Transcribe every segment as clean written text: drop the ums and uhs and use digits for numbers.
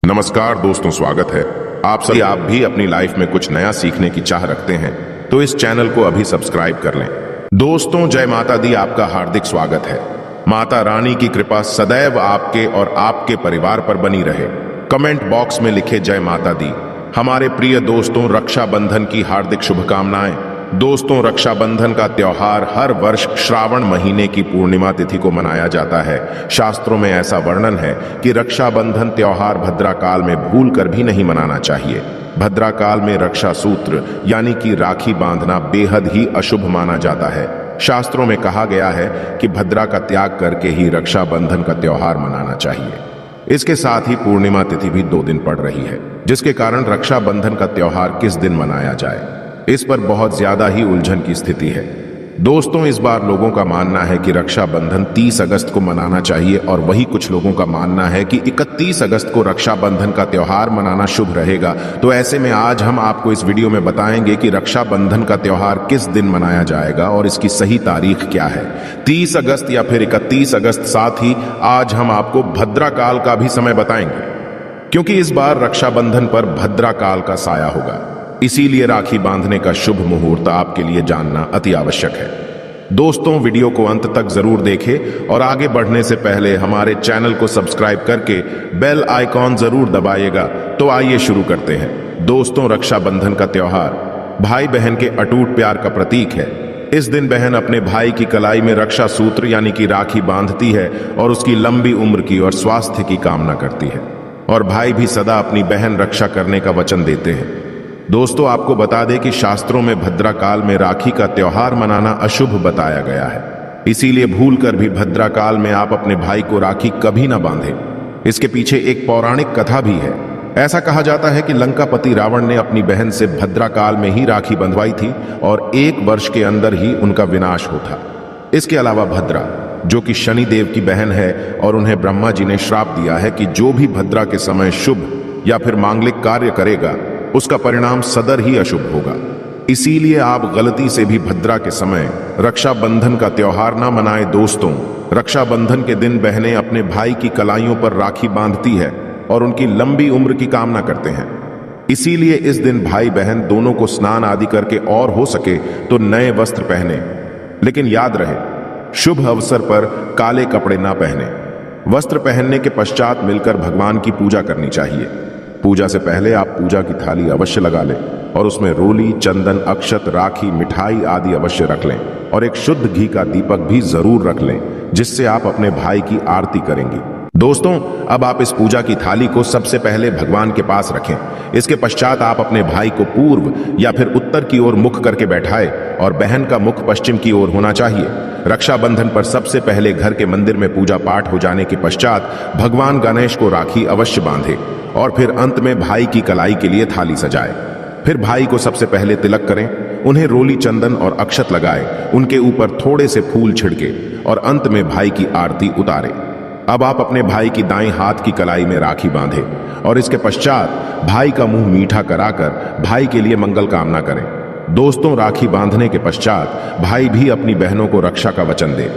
नमस्कार दोस्तों, स्वागत है आप भी अपनी लाइफ में कुछ नया सीखने की चाह रखते हैं तो इस चैनल को अभी सब्सक्राइब कर लें। दोस्तों, जय माता दी, आपका हार्दिक स्वागत है। माता रानी की कृपा सदैव आपके और आपके परिवार पर बनी रहे। कमेंट बॉक्स में लिखे जय माता दी। हमारे प्रिय दोस्तों, रक्षाबंधन की हार्दिक शुभकामनाएं। दोस्तों, रक्षाबंधन का त्योहार हर वर्ष श्रावण महीने की पूर्णिमा तिथि को मनाया जाता है। शास्त्रों में ऐसा वर्णन है कि रक्षाबंधन त्योहार भद्रा काल में भूल कर भी नहीं मनाना चाहिए। भद्रा काल में रक्षा सूत्र यानी कि राखी बांधना बेहद ही अशुभ माना जाता है। शास्त्रों में कहा गया है कि भद्रा का त्याग करके ही रक्षाबंधन का त्योहार मनाना चाहिए। इसके साथ ही पूर्णिमा तिथि भी 2 दिन पड़ रही है, जिसके कारण रक्षाबंधन का त्योहार किस दिन मनाया जाए, इस पर बहुत ज्यादा ही उलझन की स्थिति है। दोस्तों, इस बार लोगों का मानना है कि रक्षाबंधन 30 अगस्त को मनाना चाहिए और वही कुछ लोगों का मानना है कि 31 अगस्त को रक्षाबंधन का त्योहार मनाना शुभ रहेगा। तो ऐसे में आज हम आपको इस वीडियो में बताएंगे कि रक्षाबंधन का त्योहार किस दिन मनाया जाएगा और इसकी सही तारीख क्या है, 30 अगस्त या फिर 31 अगस्त। साथ ही आज हम आपको भद्रा काल का भी समय बताएंगे, क्योंकि इस बार रक्षाबंधन पर भद्रा काल का साया होगा। इसीलिए राखी बांधने का शुभ मुहूर्त आपके लिए जानना अति आवश्यक है। दोस्तों, वीडियो को अंत तक जरूर देखें और आगे बढ़ने से पहले हमारे चैनल को सब्सक्राइब करके बेल आइकॉन जरूर दबाइएगा। तो आइए शुरू करते हैं। दोस्तों, रक्षाबंधन का त्योहार भाई बहन के अटूट प्यार का प्रतीक है। इस दिन बहन अपने भाई की कलाई में रक्षा सूत्र यानी कि राखी बांधती है और उसकी लंबी उम्र की और स्वास्थ्य की कामना करती है, और भाई भी सदा अपनी बहन रक्षा करने का वचन देते हैं। दोस्तों, आपको बता दें कि शास्त्रों में भद्रा काल में राखी का त्योहार मनाना अशुभ बताया गया है। इसीलिए भूलकर भी भद्रा काल में आप अपने भाई को राखी कभी ना बांधें। इसके पीछे एक पौराणिक कथा भी है। ऐसा कहा जाता है कि लंकापति रावण ने अपनी बहन से भद्रा काल में ही राखी बंधवाई थी और 1 वर्ष के अंदर ही उनका विनाश होता। इसके अलावा भद्रा, जो कि शनि देव की बहन है, और उन्हें ब्रह्मा जी ने श्राप दिया है कि जो भी भद्रा के समय शुभ या फिर मांगलिक कार्य करेगा उसका परिणाम सदर ही अशुभ होगा। इसीलिए आप गलती से भी भद्रा के समय रक्षाबंधन का त्योहार ना मनाएं। दोस्तों, रक्षाबंधन के दिन बहनें अपने भाई की कलाइयों पर राखी बांधती है और उनकी लंबी उम्र की कामना करते हैं। इसीलिए इस दिन भाई बहन दोनों को स्नान आदि करके और हो सके तो नए वस्त्र पहने, लेकिन याद रहे शुभ अवसर पर काले कपड़े ना पहने। वस्त्र पहनने के पश्चात मिलकर भगवान की पूजा करनी चाहिए। पूजा से पहले आप पूजा की थाली अवश्य लगा लें और उसमें रोली, चंदन, अक्षत, राखी, मिठाई आदि अवश्य रख लें और एक शुद्ध घी का दीपक भी जरूर रख लें, जिससे आप अपने भाई की आरती करेंगी। दोस्तों, अब आप इस पूजा की थाली को सबसे पहले भगवान के पास रखें। इसके पश्चात आप अपने भाई को पूर्व या फिर उत्तर की ओर मुख करके बैठाएं और बहन का मुख पश्चिम की ओर होना चाहिए। रक्षाबंधन पर सबसे पहले घर के मंदिर में पूजा पाठ हो जाने के पश्चात भगवान गणेश को राखी अवश्य बांधे और फिर अंत में भाई की कलाई के लिए थाली सजाए। फिर भाई को सबसे पहले तिलक करें, उन्हें रोली, चंदन और अक्षत लगाए, उनके ऊपर थोड़े से फूल छिड़के और अंत में भाई की आरती उतारे। अब आप अपने भाई की दाईं हाथ की कलाई में राखी बांधे और इसके पश्चात भाई का मुंह मीठा कराकर भाई के लिए मंगल कामना करें। दोस्तों, राखी बांधने के पश्चात भाई भी अपनी बहनों को रक्षा का वचन दे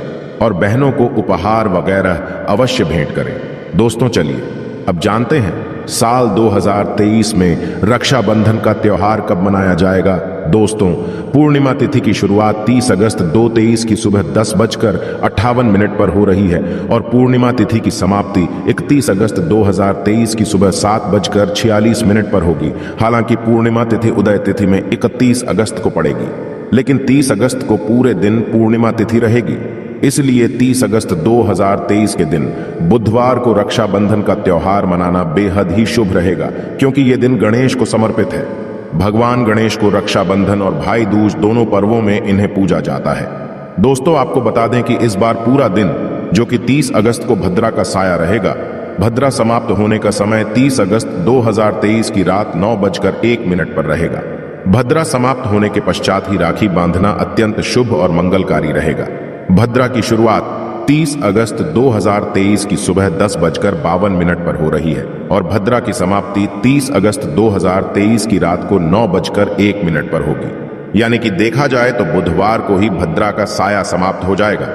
और बहनों को उपहार वगैरह अवश्य भेंट करें। दोस्तों, चलिए अब जानते हैं साल 2023 में रक्षाबंधन का त्योहार कब मनाया जाएगा। दोस्तों, पूर्णिमा तिथि की शुरुआत 30 अगस्त 2023 की सुबह 10:58 पर हो रही है और पूर्णिमा तिथि की समाप्ति 31 अगस्त 2023 की सुबह 7:46 पर होगी। हालांकि पूर्णिमा तिथि उदय तिथि में 31 अगस्त को पड़ेगी, लेकिन 30 अगस्त को पूरे दिन पूर्णिमा तिथि रहेगी। इसलिए 30 अगस्त 2023 के दिन बुधवार को रक्षाबंधन का त्योहार मनाना बेहद ही शुभ रहेगा, क्योंकि यह दिन गणेश को समर्पित है। भगवान गणेश को रक्षाबंधन और भाई दूज दोनों पर्वों में इन्हें पूजा जाता है। दोस्तों, आपको बता दें कि इस बार पूरा दिन, जो कि 30 अगस्त को भद्रा का साया रहेगा, भद्रा समाप्त होने का समय 30 अगस्त 2023 की रात 9:01 पर रहेगा। भद्रा समाप्त होने के पश्चात ही राखी बांधना अत्यंत शुभ और मंगलकारी रहेगा। भद्रा की शुरुआत 30 अगस्त 2023 की सुबह 10:52 पर हो रही है और भद्रा की समाप्ति 30 अगस्त 2023 की रात को 9:01 पर होगी। यानी कि देखा जाए तो बुधवार को ही भद्रा का साया समाप्त हो जाएगा।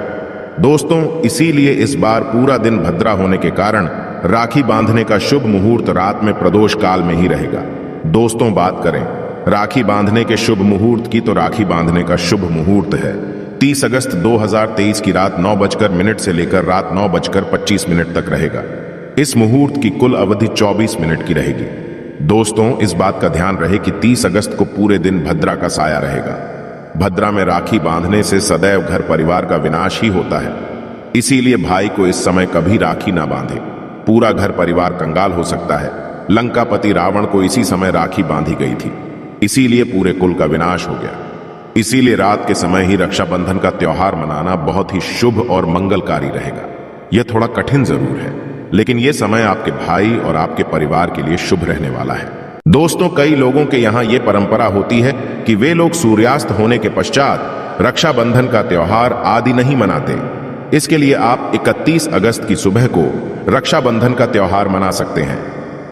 दोस्तों, इसीलिए इस बार पूरा दिन भद्रा होने के कारण राखी बांधने का शुभ मुहूर्त रात में प्रदोष काल में ही रहेगा। दोस्तों, बात करें राखी बांधने के शुभ मुहूर्त की, तो राखी बांधने का शुभ मुहूर्त है 30 अगस्त 2023 की रात 9:00 से लेकर रात 9:25 तक रहेगा। इस मुहूर्त की कुल अवधि 24 मिनट की रहेगी। दोस्तों, इस बात का ध्यान रहे कि 30 अगस्त को पूरे दिन भद्रा का साया रहेगा। भद्रा में राखी बांधने से सदैव घर परिवार का विनाश ही होता है। इसीलिए भाई को इस समय कभी राखी ना बांधे, पूरा घर परिवार कंगाल हो सकता है। लंकापति रावण को इसी समय राखी बांधी गई थी, इसीलिए पूरे कुल का विनाश हो गया। इसीलिए रात के समय ही रक्षाबंधन का त्योहार मनाना बहुत ही शुभ और मंगलकारी रहेगा। यह थोड़ा कठिन जरूर है, लेकिन यह समय आपके भाई और आपके परिवार के लिए शुभ रहने वाला है। दोस्तों, कई लोगों के यहाँ यह परंपरा होती है कि वे लोग सूर्यास्त होने के पश्चात रक्षाबंधन का त्योहार आदि नहीं मनाते। इसके लिए आप 31 अगस्त की सुबह को रक्षाबंधन का त्योहार मना सकते हैं।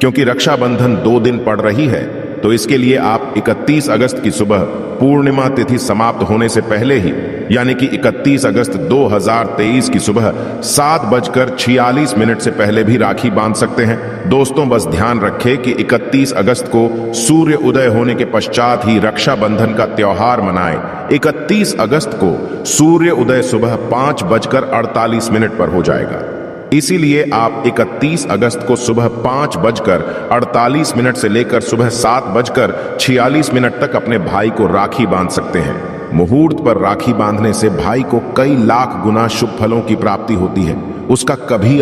क्योंकि रक्षाबंधन 2 दिन पड़ रही है, तो इसके लिए आप 31 अगस्त की सुबह पूर्णिमा तिथि समाप्त होने से पहले ही, यानी कि 31 अगस्त 2023 की सुबह 7:46 से पहले भी राखी बांध सकते हैं। दोस्तों, बस ध्यान रखें कि 31 अगस्त को सूर्य उदय होने के पश्चात ही रक्षाबंधन का त्योहार मनाएं। 31 अगस्त को सूर्य उदय सुबह 5:48 पर हो जाएगा। इसीलिए आप 31 अगस्त को सुबह 5:48 से लेकर सुबह 7:46 तक अपने भाई को राखी बांध सकते हैं। मुहूर्त पर राखी बांधने से भाई को कई लाख गुना शुभ फलों की प्राप्ति होती है। उसका कभी